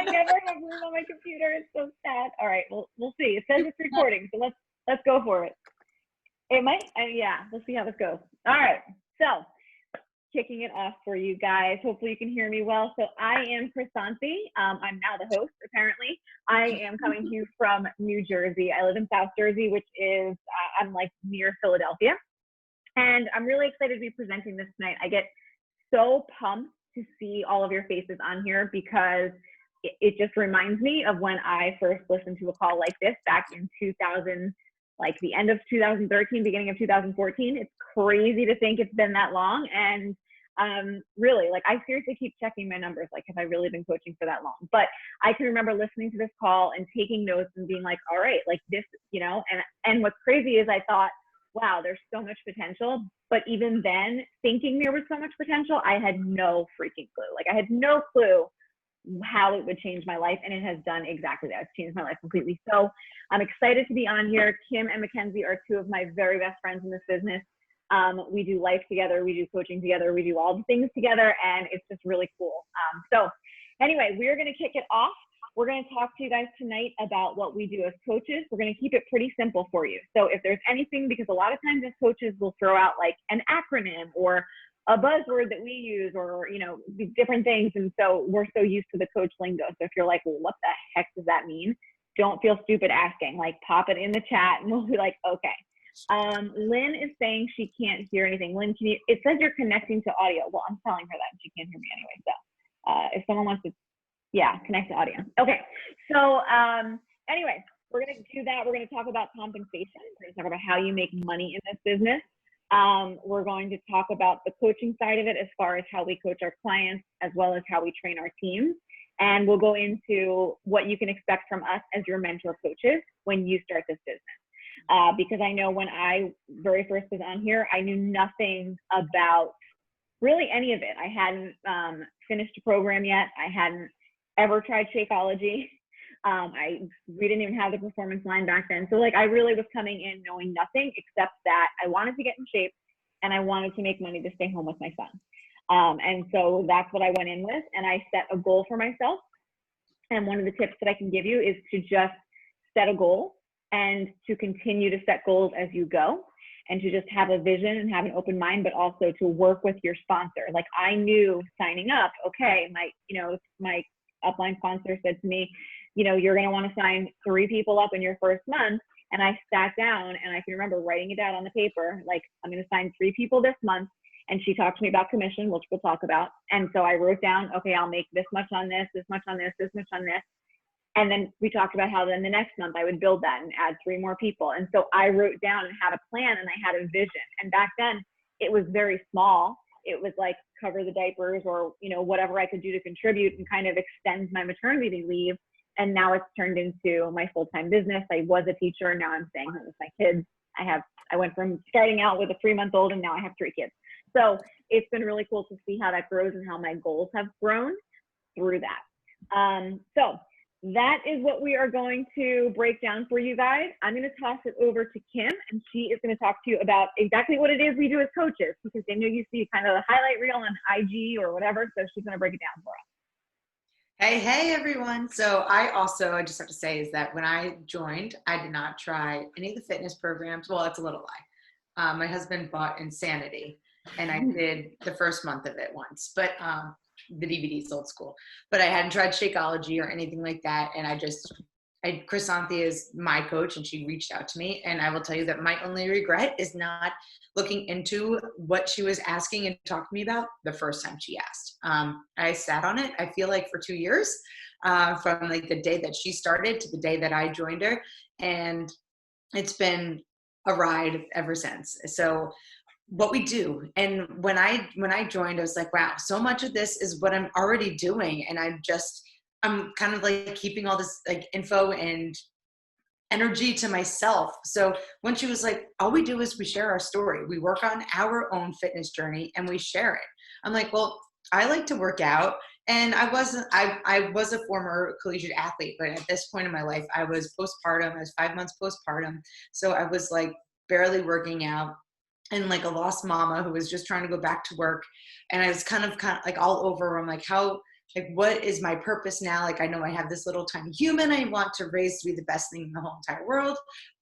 never have room on my computer. It's so sad. All right, we'll see. It says it's recording, so let's go for it. It might, yeah, we'll see how this goes. All right, so kicking it off for you guys. Hopefully you can hear me well. So I am Krisanthi. I'm now the host, apparently. I am coming to you from New Jersey. I live in South Jersey, which is, I'm like near Philadelphia. And I'm really excited to be presenting this tonight. I get so pumped to see all of your faces on here because it just reminds me of when I first listened to a call like this back in 2000, like the end of 2013, beginning of 2014. It's crazy to think it's been that long. And really, like, I seriously keep checking my numbers, like, have I really been coaching for that long? But I can remember listening to this call and taking notes and being like, all right, like this, you know, and what's crazy is I thought, wow, there's so much potential. But even then, thinking there was so much potential, I had no freaking clue. Like, I had no clue how it would change my life, and it has done exactly that. It's changed my life completely. So I'm excited to be on here. Kim and Mackenzie are two of my very best friends in this business. We do life together, we do coaching together, we do all the things together, and it's just really cool. So anyway, we're going to kick it off. We're going to talk to you guys tonight about what we do as coaches. We're going to keep it pretty simple for you. So if there's anything, because a lot of times as coaches we'll throw out like an acronym or a buzzword that we use, or, you know, different things. And so we're so used to the coach lingo. So if you're like, well, what the heck does that mean? Don't feel stupid asking, like pop it in the chat and we'll be like, okay. Lynn is saying she can't hear anything. Lynn, can you, it says you're connecting to audio. Well, I'm telling her that she can't hear me anyway. So if someone wants to, yeah, connect to audio. Okay. So anyway, we're going to do that. We're going to talk about compensation. We're going to talk about how you make money in this business. We're going to talk about the coaching side of it as far as how we coach our clients, as well as how we train our teams. And we'll go into what you can expect from us as your mentor coaches when you start this business. Because I know when I very first was on here, I knew nothing about really any of it. I hadn't finished a program yet. I hadn't ever tried Shakeology. We didn't even have the performance line back then. So like, I really was coming in knowing nothing except that I wanted to get in shape and I wanted to make money to stay home with my son. And so that's what I went in with, and I set a goal for myself. And one of the tips that I can give you is to just set a goal and to continue to set goals as you go, and to just have a vision and have an open mind, but also to work with your sponsor. Like, I knew signing up, okay, my upline sponsor said to me, you know, you're going to want to sign 3 people up in your first month. And I sat down and I can remember writing it out on the paper, like, I'm going to sign 3 people this month. And she talked to me about commission, which we'll talk about. And so I wrote down, okay, I'll make this much on this, this much on this, this much on this. And then we talked about how then the next month I would build that and add 3 more people. And so I wrote down and had a plan and I had a vision. And back then it was very small. It was like cover the diapers, or, you know, whatever I could do to contribute and kind of extend my maternity leave. And now it's turned into my full-time business. I was a teacher, and now I'm staying home with my kids. I went from starting out with a 3-month-old, and now I have 3 kids. So it's been really cool to see how that grows and how my goals have grown through that. So that is what we are going to break down for you guys. I'm going to toss it over to Kim, and she is going to talk to you about exactly what it is we do as coaches, because they know you see kind of the highlight reel on IG or whatever. So she's going to break it down for us. Hey, everyone. So I just have to say is that when I joined, I did not try any of the fitness programs. Well, that's a little lie. My husband bought Insanity, and I did the first month of it once, but the DVD's old school. But I hadn't tried Shakeology or anything like that. And Krisanthi is my coach, and she reached out to me. And I will tell you that my only regret is not looking into what she was asking and talking to me about the first time she asked. I sat on it, I feel like, for 2 years, from like the day that she started to the day that I joined her. And it's been a ride ever since. So what we do, and when I joined, I was like, wow, so much of this is what I'm already doing. And I'm kind of like keeping all this like info and energy to myself. So when she was like, all we do is we share our story. We work on our own fitness journey and we share it. I'm like, well, I like to work out. And I was a former collegiate athlete, but at this point in my life, I was postpartum. I was 5 months postpartum. So I was like barely working out, and like a lost mama who was just trying to go back to work. And I was kind of like all over. I'm like, how like, what is my purpose now? Like, I know I have this little tiny human I want to raise to be the best thing in the whole entire world.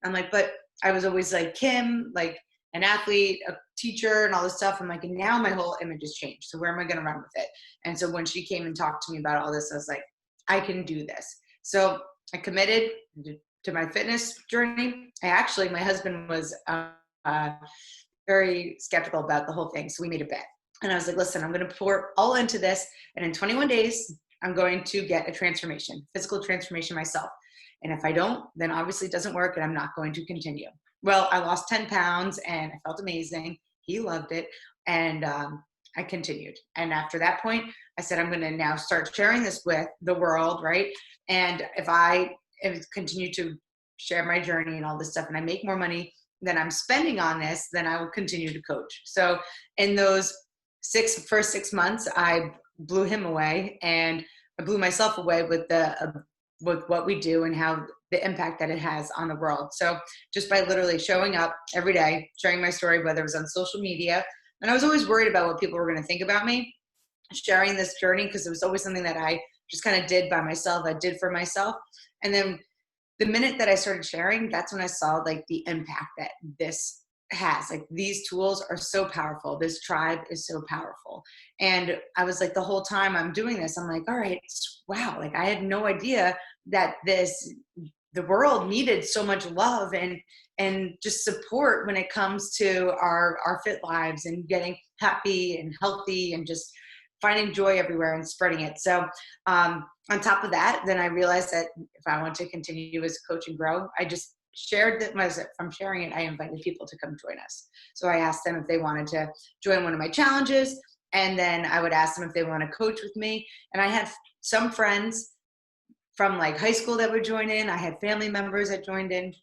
I'm like, but I was always like Kim, like an athlete, a teacher, and all this stuff. I'm like, and now my whole image has changed. So where am I going to run with it? And so when she came and talked to me about all this, I was like, I can do this. So I committed to my fitness journey. My husband was very skeptical about the whole thing. So we made a bet. And I was like, listen, I'm going to pour all into this. And in 21 days, I'm going to get a transformation, physical transformation myself. And if I don't, then obviously it doesn't work and I'm not going to continue. Well, I lost 10 pounds and I felt amazing. He loved it. And I continued. And after that point, I said, I'm going to now start sharing this with the world, right? And if I continue to share my journey and all this stuff and I make more money than I'm spending on this, then I will continue to coach. So in those first 6 months, I blew him away and I blew myself away with with what we do and how the impact that it has on the world. So just by literally showing up every day, sharing my story, whether it was on social media, and I was always worried about what people were going to think about me, sharing this journey, because it was always something that I just kind of did by myself. I did for myself. And then the minute that I started sharing, that's when I saw like the impact that this has. Like, these tools are so powerful. This tribe is so powerful. And I was like, the whole time I'm doing this, I'm like, all right, wow. Like, I had no idea that the world needed so much love and just support when it comes to our fit lives and getting happy and healthy and just finding joy everywhere and spreading it. So on top of that, then I realized that if I want to continue as a coach and grow, I just shared that from sharing it, I invited people to come join us. So I asked them if they wanted to join one of my challenges. And then I would ask them if they want to coach with me. And I had some friends from like high school that would join in. I had family members that joined in.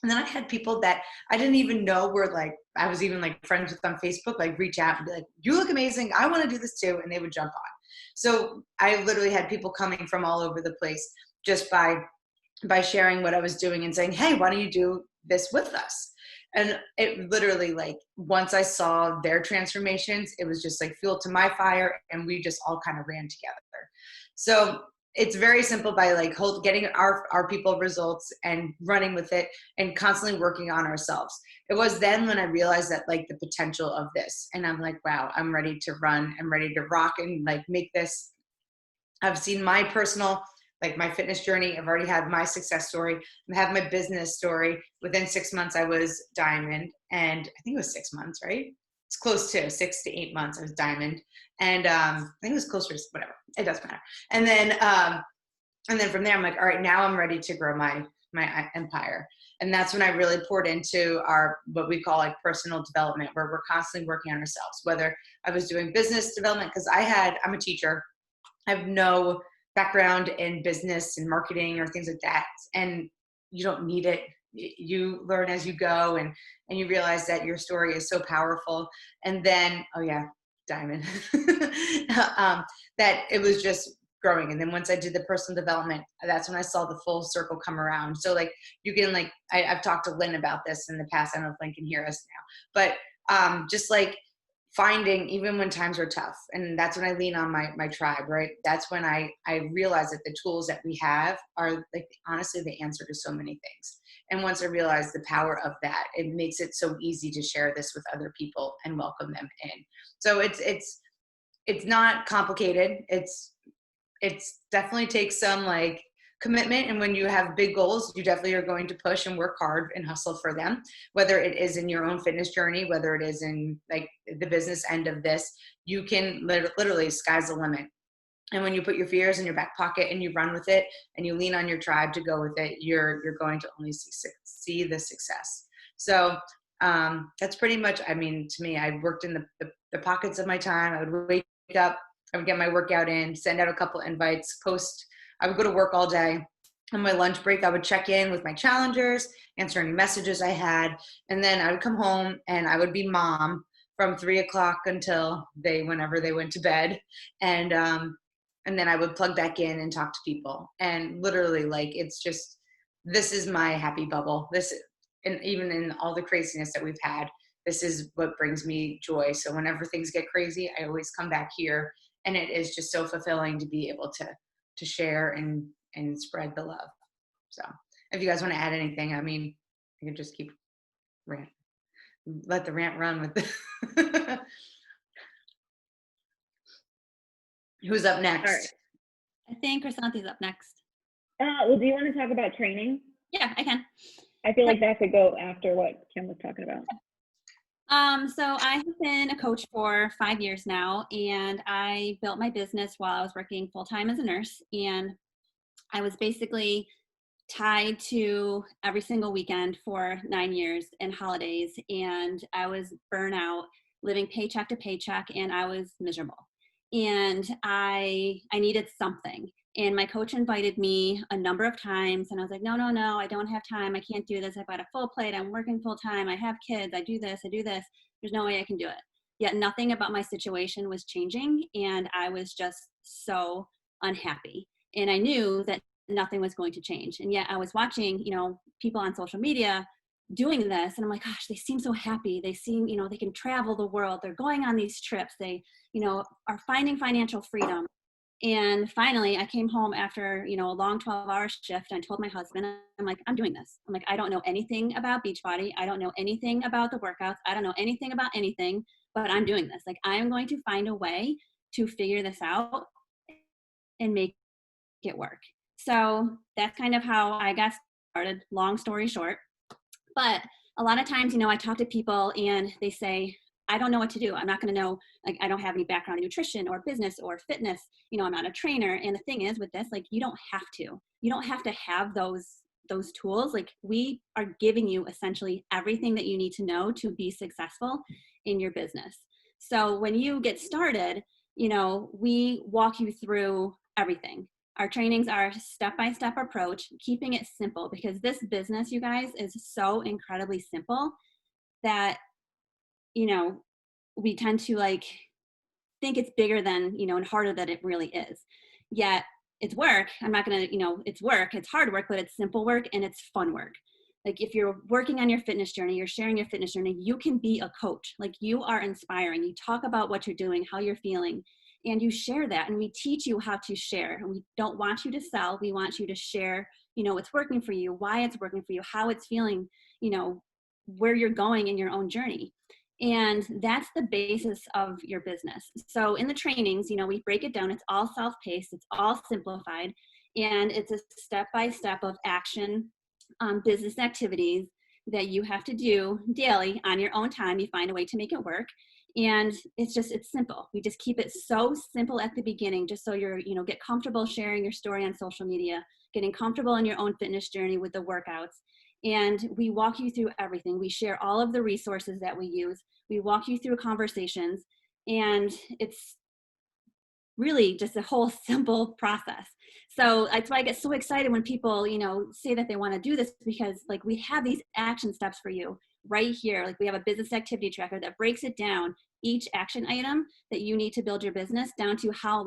And then I had people that I didn't even know were like, I was even like friends with on Facebook, like reach out and be like, you look amazing. I want to do this too. And they would jump on. So I literally had people coming from all over the place just by sharing what I was doing and saying, hey, why don't you do this with us? And it literally, like, once I saw their transformations, it was just like fuel to my fire, and we just all kind of ran together. So it's very simple by like getting our people results and running with it and constantly working on ourselves. It was then when I realized that like the potential of this, and I'm like, wow, I'm ready to run. I'm ready to rock and like make this. I've seen my personal, like my fitness journey. I've already had my success story. I have my business story. Within 6 months, I was diamond, and I think it was 6 months, right? It's close to 6 to 8 months. I was diamond, and I think it was closer to whatever. It doesn't matter. And then from there, I'm like, all right, now I'm ready to grow my empire. And that's when I really poured into our what we call like personal development, where we're constantly working on ourselves. Whether I was doing business development, because I'm a teacher. I have no background in business and marketing or things like that. And you don't need it. You learn as you go, and you realize that your story is so powerful. And then, oh yeah, diamond, that it was just growing. And then once I did the personal development, that's when I saw the full circle come around. So like you can like, I've talked to Lynn about this in the past. I don't know if Lynn can hear us now, but just like finding, even when times are tough, and that's when I lean on my tribe, right? That's when I realize that the tools that we have are like honestly the answer to so many things. And once I realized the power of that, it makes it so easy to share this with other people and welcome them in. So it's not complicated. It's definitely takes some like commitment. And when you have big goals, you definitely are going to push and work hard and hustle for them, whether it is in your own fitness journey, whether it is in like the business end of this. You can literally, sky's the limit. And when you put your fears in your back pocket and you run with it and you lean on your tribe to go with it, you're going to only see the success. So that's pretty much, I mean, to me, I worked in the pockets of my time. I would wake up, I would get my workout in, send out a couple invites, post. I would go to work all day. On my lunch break, I would check in with my challengers, answer any messages I had. And then I would come home and I would be mom from 3 o'clock until whenever they went to bed. And then I would plug back in and talk to people. And literally, like, it's just, this is my happy bubble. And even in all the craziness that we've had, this is what brings me joy. So whenever things get crazy, I always come back here And it is just so fulfilling to be able to share and spread the love. So if you guys want to add anything, I mean, I can just keep rant, let the rant run with the Who's up All next? right. I think Chrysanthe's up next. Well, do you want to talk about training? Yeah, I can. I feel like that could go after what Kim was talking about. So I have been a coach for 5 years now, and I built my business while I was working full-time as a nurse. And I was basically tied to every single weekend for 9 years and holidays. And I was burnout, living paycheck to paycheck, and I was miserable. And I needed something. And my coach invited me a number of times, and I was like, no, I don't have time. I can't do this. I've got a full plate. I'm working full time. I have kids. I do this. There's no way I can do it. Yet nothing about my situation was changing, and I was just so unhappy. And I knew that nothing was going to change. And yet I was watching, people on social media doing this, and I'm like, gosh, they seem so happy. They seem, they can travel the world. They're going on these trips. They, are finding financial freedom. And finally, I came home after, a long 12-hour shift, and I told my husband, I'm like, I'm doing this. I'm like, I don't know anything about Beachbody. I don't know anything about the workouts. I don't know anything about anything, but I'm doing this. Like, I'm going to find a way to figure this out and make it work. So that's kind of how I got started, long story short. But a lot of times, I talk to people and they say, I don't know what to do. I'm not going to know, like, I don't have any background in nutrition or business or fitness. I'm not a trainer. And the thing is with this, like, you don't have to. You don't have to have those tools. Like, we are giving you essentially everything that you need to know to be successful in your business. So when you get started, we walk you through everything. Our trainings are step-by-step approach, keeping it simple, because this business, you guys, is so incredibly simple that, we tend to think it's bigger than, and harder than it really is. Yet it's work. I'm not going to, it's work, it's hard work, but it's simple work and it's fun work. Like, if you're working on your fitness journey, you're sharing your fitness journey, you can be a coach. Like, you are inspiring. You talk about what you're doing, how you're feeling, and you share that. And we teach you how to share. And we don't want you to sell. We want you to share, what's working for you, why it's working for you, how it's feeling, where you're going in your own journey. And that's the basis of your business. So in the trainings, we break it down. It's all self-paced. It's all simplified. And it's a step-by-step of action business activities that you have to do daily on your own time. You find a way to make it work. And it's simple. We just keep it so simple at the beginning, just so you're, get comfortable sharing your story on social media, getting comfortable in your own fitness journey with the workouts. And we walk you through everything. We share all of the resources that we use. We walk you through conversations, and it's really just a whole simple process. So that's why I get so excited when people, say that they want to do this, because like, we have these action steps for you right here. Like, we have a business activity tracker that breaks it down, each action item that you need to build your business, down to how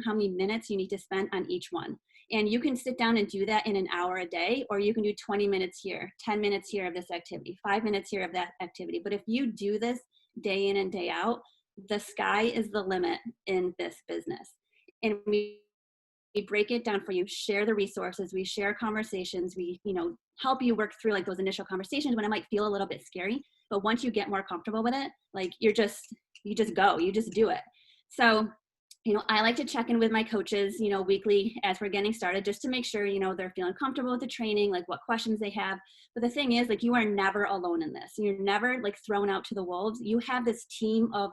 many minutes you need to spend on each one. And you can sit down and do that in an hour a day, or you can do 20 minutes here, 10 minutes here of this activity, 5 minutes here of that activity. But if you do this day in and day out, the sky is the limit in this business. And we break it down for you, share the resources, we share conversations, we, help you work through like those initial conversations when it might feel a little bit scary. But once you get more comfortable with it, like, you just go, you just do it. So, I like to check in with my coaches, weekly as we're getting started, just to make sure, they're feeling comfortable with the training, like what questions they have. But the thing is, like, you are never alone in this. You're never like thrown out to the wolves. You have this team of,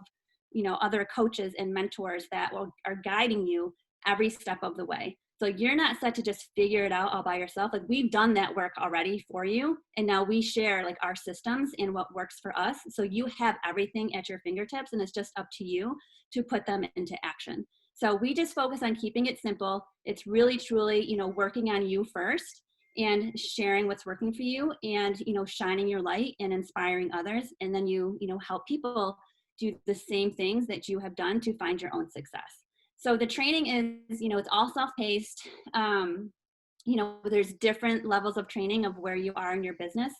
other coaches and mentors that are guiding you every step of the way. So you're not set to just figure it out all by yourself. Like, we've done that work already for you. And now we share like our systems and what works for us. So you have everything at your fingertips, and it's just up to you to put them into action. So we just focus on keeping it simple. It's really, truly, working on you first and sharing what's working for you, and, shining your light and inspiring others. And then you help people do the same things that you have done to find your own success. So the training is, it's all self-paced. There's different levels of training of where you are in your business.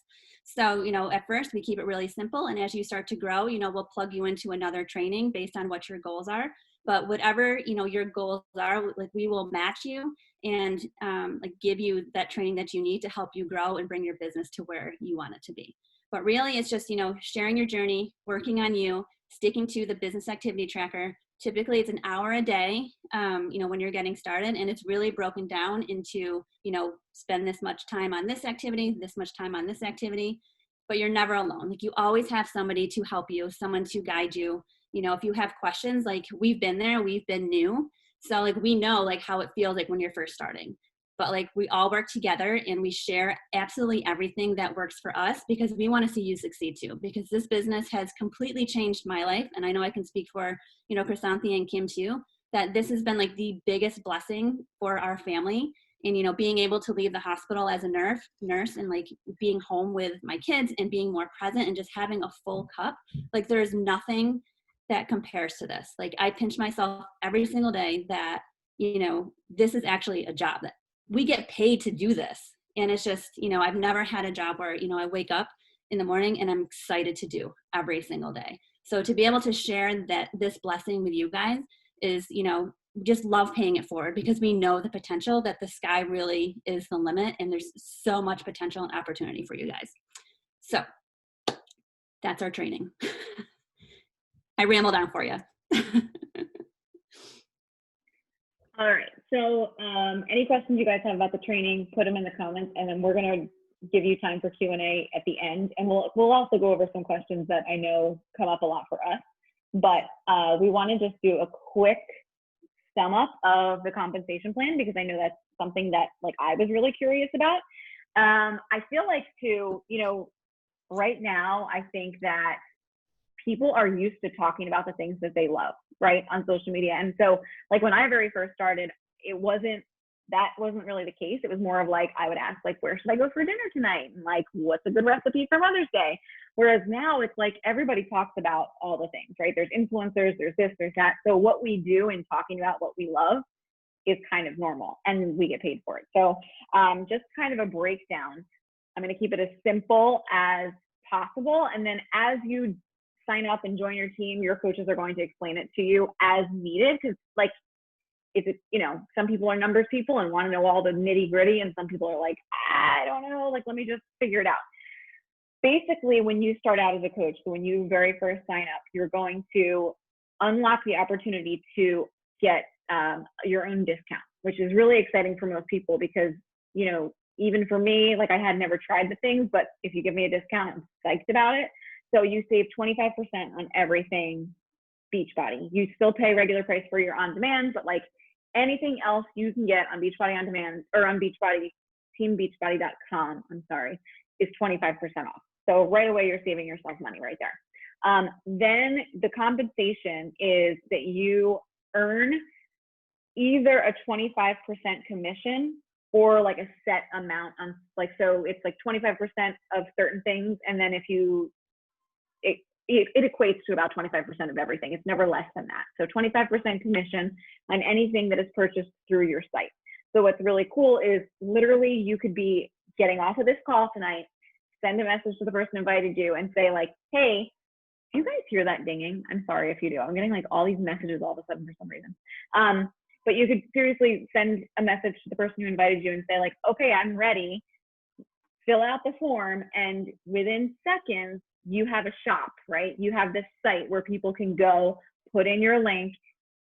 So, at first we keep it really simple. And as you start to grow, we'll plug you into another training based on what your goals are. but whatever, you know, your goals are, like we will match you and like give you that training that you need to help you grow and bring your business to where you want it to be. But really it's just, you know, sharing your journey, working on you, sticking to the business activity tracker. Typically it's an hour a day, you know, when you're getting started, and it's really broken down into, you know, spend this much time on this activity, this much time on this activity, but you're never alone. Like you always have somebody to help you, someone to guide you. You know, if you have questions, like we've been there, we've been new. So like we know like how it feels like when you're first starting. But like we all work together and we share absolutely everything that works for us, because we want to see you succeed too. Because this business has completely changed my life. And I know I can speak for, you know, Chrysanthi and Kim too, that this has been like the biggest blessing for our family. And, you know, being able to leave the hospital as a nurse and like being home with my kids and being more present and just having a full cup, like there's nothing that compares to this. Like I pinch myself every single day that, you know, this is actually a job that we get paid to do this. And it's just, you know, I've never had a job where, you know, I wake up in the morning and I'm excited to do every single day. So to be able to share that this blessing with you guys is, you know, just love paying it forward, because we know the potential, that the sky really is the limit and there's so much potential and opportunity for you guys. So that's our training. I rambled on for you. All right. So any questions you guys have about the training, put them in the comments, and then we're going to give you time for Q&A at the end. And we'll also go over some questions that I know come up a lot for us. But we want to just do a quick sum up of the compensation plan, because I know that's something that like I was really curious about. I feel like too, you know, right now, I think that people are used to talking about the things that they love, right, on social media. And so like when I very first started, that wasn't really the case. It was more of like, I would ask like, where should I go for dinner tonight? And like, what's a good recipe for Mother's Day? Whereas now it's like, everybody talks about all the things, right? There's influencers, there's this, there's that. So what we do in talking about what we love is kind of normal, and we get paid for it. So just kind of a breakdown. I'm going to keep it as simple as possible. And then as you sign up and join your team, your coaches are going to explain it to you as needed. Because like, it's, you know, some people are numbers people and want to know all the nitty gritty, and some people are like, I don't know, like, let me just figure it out. Basically, when you start out as a coach, so when you very first sign up, you're going to unlock the opportunity to get your own discount, which is really exciting for most people, because, you know, even for me, like I had never tried the things, but if you give me a discount, I'm psyched about it. So you save 25% on everything Beachbody. You still pay regular price for your on-demand, but like anything else you can get on Beachbody on demand, or on Beachbody, teambeachbody.com, I'm sorry, is 25% off. So right away, you're saving yourself money right there. Then the compensation is that you earn either a 25% commission or like a set amount on, like, so it's like 25% of certain things. And then if you, it equates to about 25% of everything. It's never less than that. So 25% commission on anything that is purchased through your site. So what's really cool is literally you could be getting off of this call tonight, send a message to the person who invited you and say like, hey, do you guys hear that dinging? I'm sorry if you do. I'm getting like all these messages all of a sudden for some reason. But you could seriously send a message to the person who invited you and say like, okay, I'm ready. Fill out the form, and within seconds, you have a shop, right? You have this site where people can go, put in your link,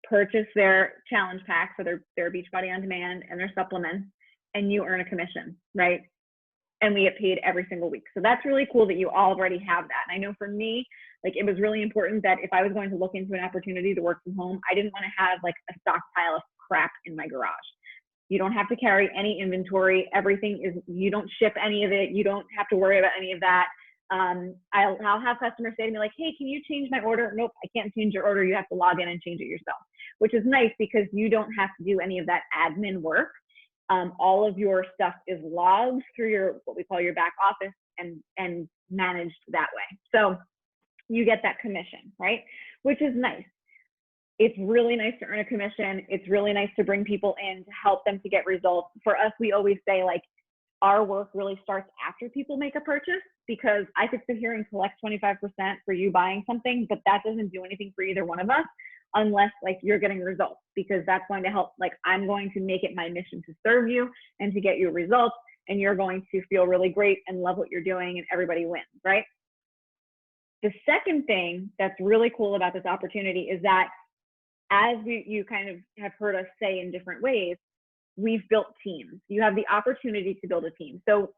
purchase their challenge pack for their Beachbody on demand and their supplements, and you earn a commission, right? And we get paid every single week. So that's really cool that you already have that. And I know for me, like it was really important that if I was going to look into an opportunity to work from home, I didn't want to have like a stockpile of crap in my garage. You don't have to carry any inventory. Everything is, you don't ship any of it. You don't have to worry about any of that. I'll have customers say to me like, hey, can you change my order? Nope, I can't change your order. You have to log in and change it yourself, which is nice because you don't have to do any of that admin work. All of your stuff is logged through your, what we call your back office, and managed that way. So you get that commission, right? Which is nice. It's really nice to earn a commission. It's really nice to bring people in to help them to get results. For us, we always say like, our work really starts after people make a purchase, because I could sit here and collect 25% for you buying something, but that doesn't do anything for either one of us unless like you're getting results, because that's going to help. Like, I'm going to make it my mission to serve you and to get you results, and you're going to feel really great and love what you're doing, and everybody wins, right? The second thing that's really cool about this opportunity is that, as you kind of have heard us say in different ways, we've built teams. You have the opportunity to build a team. So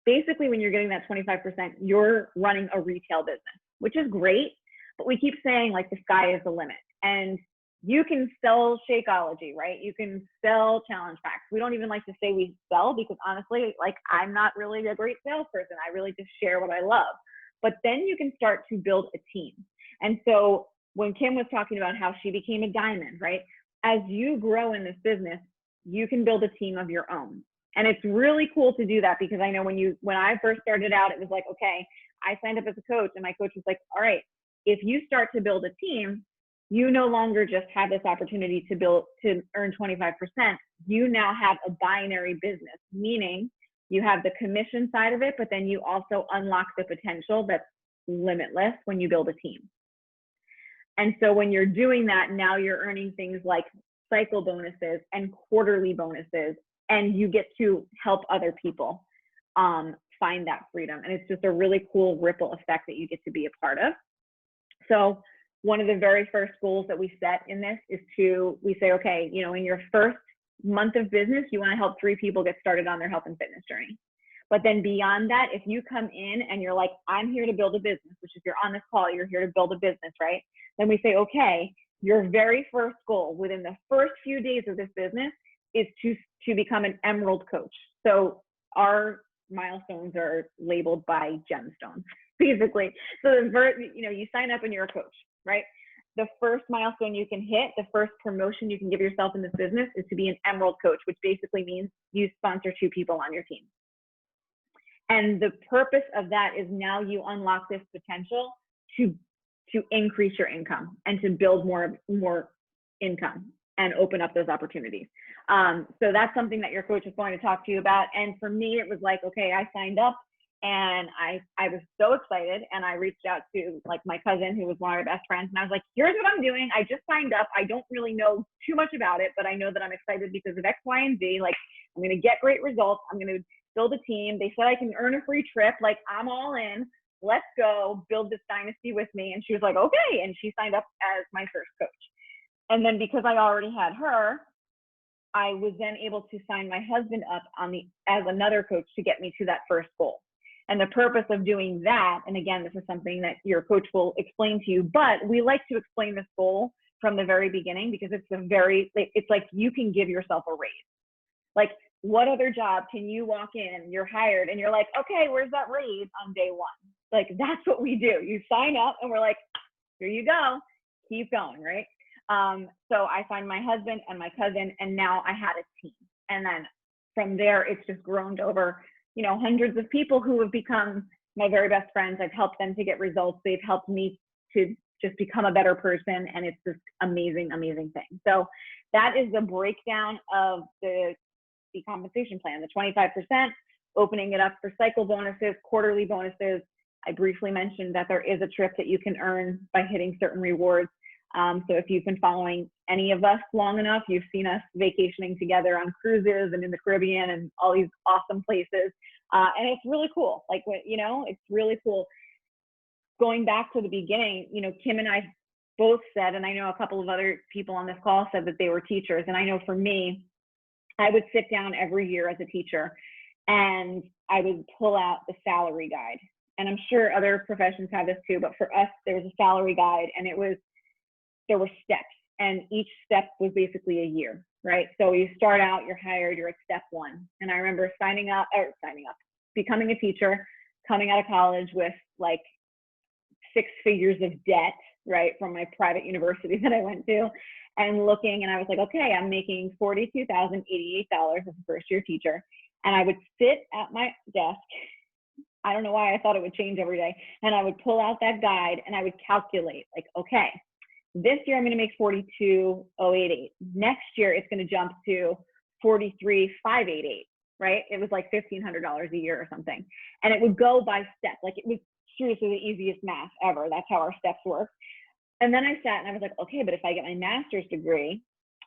basically, when you're getting that 25%, you're running a retail business, which is great, but we keep saying like the sky is the limit. And you can sell Shakeology, right? You can sell challenge packs. We don't even like to say we sell, because honestly, like, I'm not really a great salesperson. I really just share what I love. But then you can start to build a team. And so when Kim was talking about how she became a diamond, right? As you grow in this business, you can build a team of your own. And it's really cool to do that, because I know when I first started out, it was like, okay, I signed up as a coach, and my coach was like, all right, if you start to build a team, you no longer just have this opportunity to earn 25%. You now have a binary business, meaning you have the commission side of it, but then you also unlock the potential that's limitless when you build a team. And so when you're doing that, now you're earning things like cycle bonuses and quarterly bonuses, and you get to help other people find that freedom. And it's just a really cool ripple effect that you get to be a part of. So one of the very first goals that we set in this is we say, okay, in your first month of business, you want to help 3 people get started on their health and fitness journey. But then beyond that, if you come in and you're like, I'm here to build a business, which if you're on this call, you're here to build a business, right? Then we say, okay, your very first goal within the first few days of this business is to become an emerald coach. So our milestones are labeled by gemstones, basically. So you sign up and you're a coach, right? The first milestone you can hit, the first promotion you can give yourself in this business, is to be an emerald coach, which basically means you sponsor 2 people on your team. And the purpose of that is now you unlock this potential to increase your income and to build more income and open up those opportunities. So that's something that your coach is going to talk to you about. And for me, it was like, okay, I signed up, and I was so excited, and I reached out to like my cousin, who was one of my best friends, and I was like, here's what I'm doing. I just signed up. I don't really know too much about it, but I know that I'm excited because of X, Y, and Z. Like, I'm going to get great results. I'm going to build a team. They said I can earn a free trip. Like, I'm all in. Let's go build this dynasty with me. And she was like, okay. And she signed up as my first coach. And then because I already had her, I was then able to sign my husband up as another coach to get me to that first goal. And the purpose of doing that, and again, this is something that your coach will explain to you, but we like to explain this goal from the very beginning, because it's like you can give yourself a raise. Like, what other job can you walk in, you're hired, and you're like, okay, where's that raise on day 1? Like, that's what we do. You sign up and we're like, here you go, keep going, right? So I signed my husband and my cousin, and now I had a team. And then from there, it's just grown to over, hundreds of people who have become my very best friends. I've helped them to get results. They've helped me to just become a better person. And it's this amazing, amazing thing. So that is the breakdown of the compensation plan, the 25%, opening it up for cycle bonuses, quarterly bonuses. I briefly mentioned that there is a trip that you can earn by hitting certain rewards. So if you've been following any of us long enough, you've seen us vacationing together on cruises and in the Caribbean and all these awesome places. And it's really cool. Like, it's really cool. Going back to the beginning, Kim and I both said, and I know a couple of other people on this call said that they were teachers. And I know for me, I would sit down every year as a teacher, and I would pull out the salary guide. And I'm sure other professions have this too, but for us, there was a salary guide, and there were steps, and each step was basically a year, right? So you start out, you're hired, you're at step 1. And I remember signing up, becoming a teacher, coming out of college with like 6 figures of debt, right, from my private university that I went to, and looking, and I was like, okay, I'm making $42,088 as a first-year teacher. And I would sit at my desk. I don't know why I thought it would change every day. And I would pull out that guide, and I would calculate, like, okay, this year I'm going to make $42,088. Next year it's going to jump to $43,588, right? It was like $1,500 a year or something. And it would go by step. Like, it was seriously the easiest math ever. That's how our steps work. And then I sat and I was like, okay, but if I get my master's degree,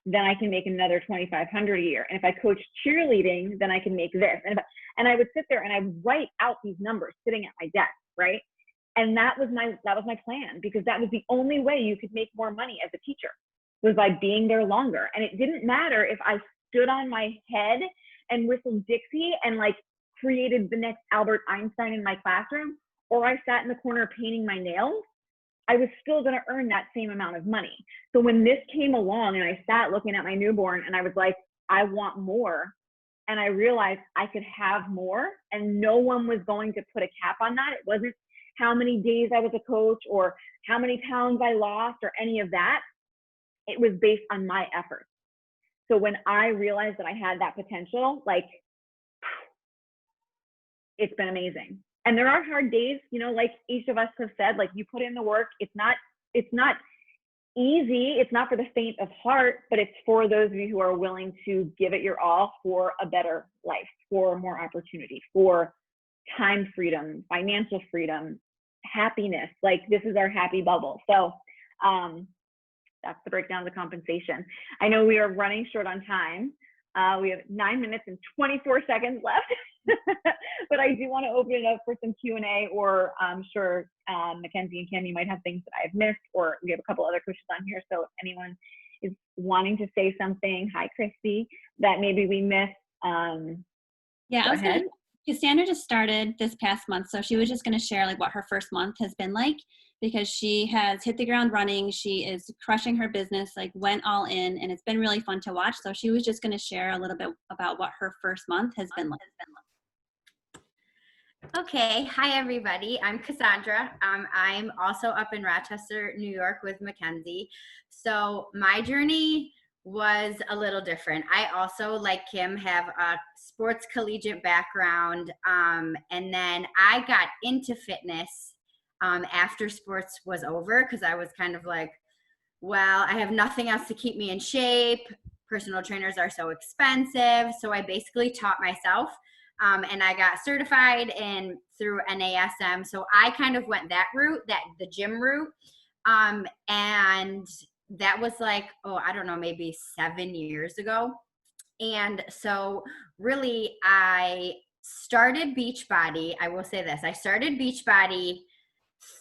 then I can make another $2,500 a year. And if I coach cheerleading, then I can make this. And I would sit there and I would write out these numbers sitting at my desk, right? And that was my plan, because that was the only way you could make more money as a teacher, was by being there longer. And it didn't matter if I stood on my head and whistled Dixie and like created the next Albert Einstein in my classroom, or I sat in the corner painting my nails. I was still going to earn that same amount of money. So when this came along and I sat looking at my newborn and I was like, I want more. And I realized I could have more, and no one was going to put a cap on that. It wasn't how many days I was a coach or how many pounds I lost or any of that. It was based on my efforts. So when I realized that I had that potential, like, it's been amazing. And there are hard days, you know, like each of us have said, like, you put in the work. It's not easy. It's not for the faint of heart, but it's for those of you who are willing to give it your all for a better life, for more opportunity, for time freedom, financial freedom, happiness. Like, this is our happy bubble. So that's the breakdown of the compensation. I know we are running short on time. We have 9 minutes and 24 seconds left. But I do want to open it up for some Q&A, or I'm sure Mackenzie and Kim, you might have things that I've missed, or we have a couple other coaches on here. So if anyone is wanting to say something, hi, Christy, that maybe we missed, Yeah, go ahead. Cassandra just started this past month, so she was just going to share like what her first month has been like, because she has hit the ground running. She is crushing her business, like went all in, and it's been really fun to watch. So she was just going to share a little bit about what her first month has been like. Okay, hi everybody. I'm Cassandra. I'm also up in Rochester, New York with Mackenzie. So my journey was a little different. I also, like Kim, have a sports collegiate background, and then I got into fitness after sports was over, because I was kind of like, well, I have nothing else to keep me in shape. Personal trainers are so expensive. So I basically taught myself. And I got certified through NASM. So I kind of went that route, the gym route. And that was like, I don't know, maybe 7 years ago. And so really I started Beachbody. I will say this, I started Beachbody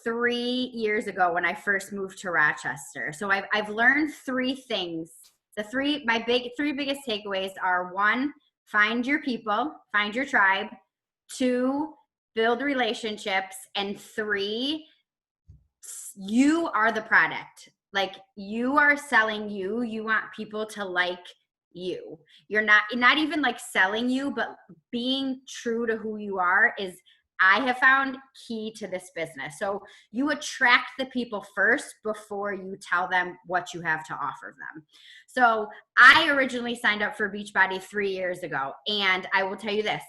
3 years ago when I first moved to Rochester. So I've learned 3 things. My three biggest takeaways are: 1, find your people, find your tribe; 2, build relationships; and 3, you are the product. Like, you are selling you. You want people to like you. You're not even like selling you, but being true to who you are is, I have found, key to this business. So you attract the people first before you tell them what you have to offer them. So I originally signed up for Beachbody 3 years ago. And I will tell you this,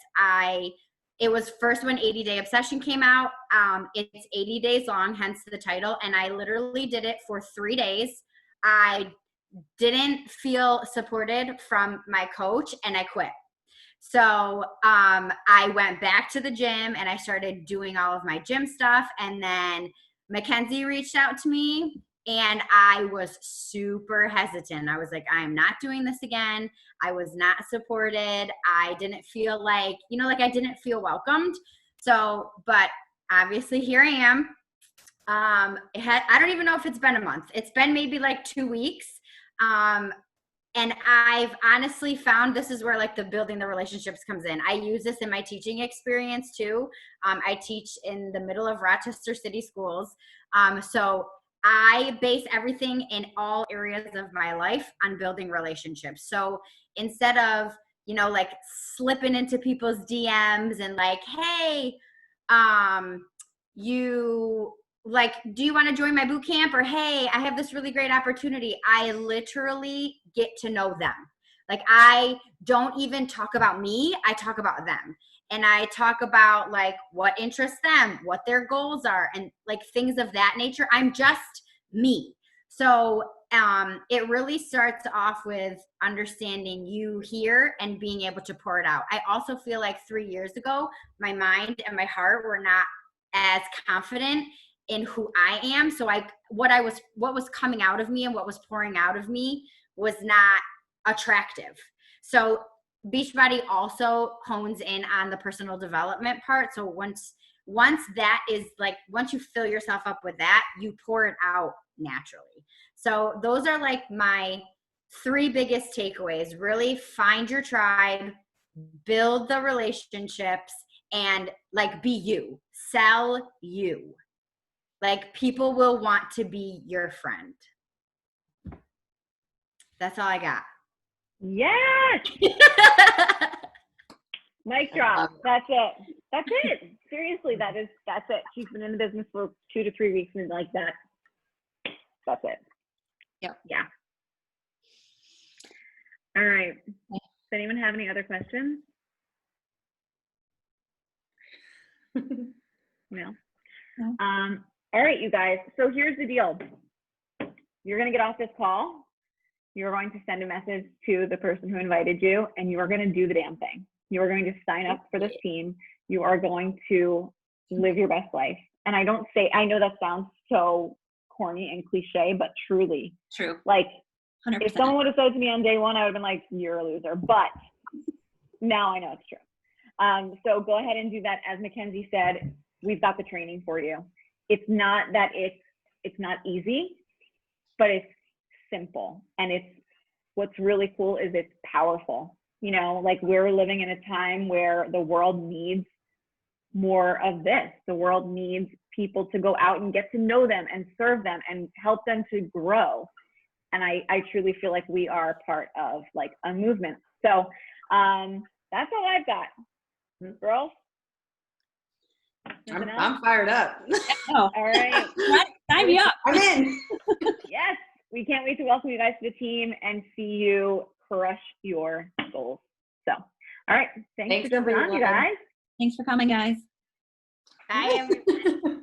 it was first when 80 Day Obsession came out. It's 80 days long, hence the title. And I literally did it for 3 days. I didn't feel supported from my coach and I quit. So I went back to the gym and I started doing all of my gym stuff. And then Mackenzie reached out to me and I was super hesitant. I was like, I am not doing this again. I was not supported. I didn't feel like, I didn't feel welcomed. So, but obviously here I am. I don't even know if it's been a month. It's been maybe like 2 weeks. And I've honestly found this is where like the building the relationships comes in. I use this in my teaching experience too. I teach in the middle of Rochester City Schools. So I base everything in all areas of my life on building relationships. So instead of, like slipping into people's DMs and like, hey, do you want to join my boot camp? Or, hey, I have this really great opportunity. I literally get to know them. Like, I don't even talk about me. I talk about them. And I talk about like what interests them, what their goals are, and like things of that nature. I'm just me. So it really starts off with understanding you here and being able to pour it out. I also feel like 3 years ago, my mind and my heart were not as confident in who I am. So what was coming out of me and what was pouring out of me was not attractive. So Beachbody also hones in on the personal development part. So once that is like, once you fill yourself up with that, you pour it out naturally. So those are like my 3 biggest takeaways. Really find your tribe, build the relationships, and like be you. Sell you. Like people will want to be your friend. That's all I got. Yes. Mic drop. That's it. That's it. Seriously, that's it. She's been in the business for 2 to 3 weeks and like that. That's it. Yep. Yeah. All right. Does anyone have any other questions? No. All right, you guys. So here's the deal. You're going to get off this call. You're going to send a message to the person who invited you, and you are going to do the damn thing. You are going to sign up for this team. You are going to live your best life. And I know that sounds so corny and cliche, but truly. True. Like, 100%. if someone would have said it to me on day one, I would have been like, you're a loser. But now I know it's true. So go ahead and do that. As Mackenzie said, we've got the training for you. It's not that it's not easy, but it's simple. And what's really cool is it's powerful. You know, like we're living in a time where the world needs more of this. The world needs people to go out and get to know them and serve them and help them to grow. And I truly feel like we are part of like a movement. So that's all I've got. Girls? I'm fired up. Oh. All right. Sign me up. I'm in. Yes. We can't wait to welcome you guys to the team and see you crush your goals. So, all right. Thanks for jumping on, you guys. Thanks for coming, guys. Bye, everyone.